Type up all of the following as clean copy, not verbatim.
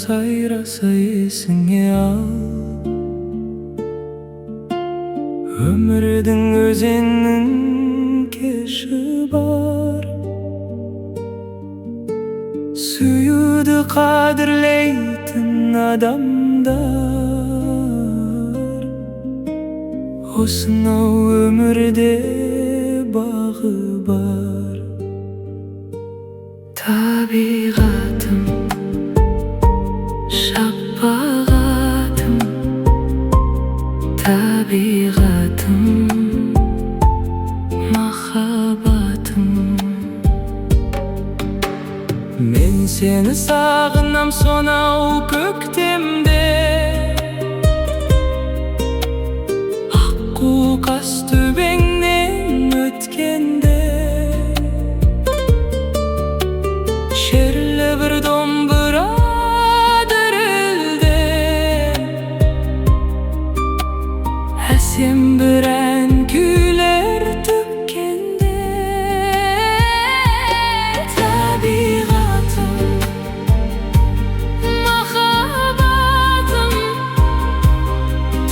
сайраса есіңе ал. Өмірдің өзеннің кеші бар, сүюді қадірлейтін адамдар. Осынау өмірде бағы бар. Табиғатым, шапағатым, табиғатым, махаббатым. Мен сені сағынам сонау көктемде, аққу қас төбеңнен өткенде. Шерлі бір домбыра дірілде, әсем бір ән күйлер төккенде. Табиғатым, махаббатым,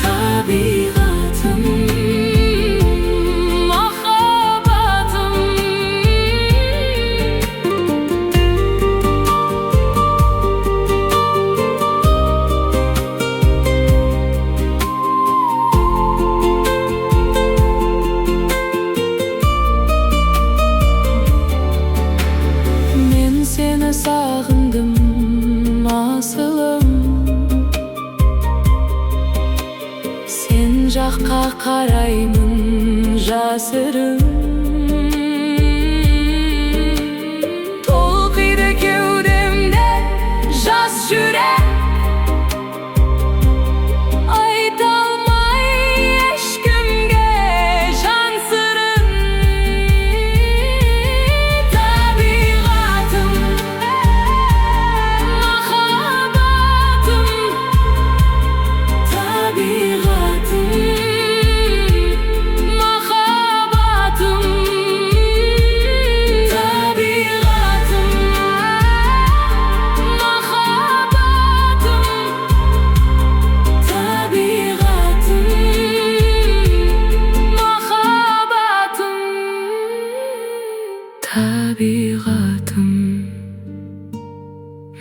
табиғатым, махаббатым. Мен сені сағындым, асылым. Сен жаққа қараймын, жасырым. Толқиды кеудемде жас жүрек, айта алмай ешкімге жан сырын. Табиғатым, махаббатым, табиғатым, махаббатым, табиғатым, махаббатым, табиғатым,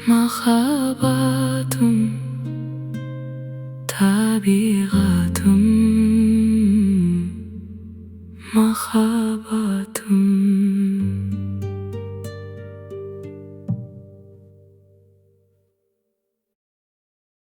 махаббатым, табиғатым, махаббатым.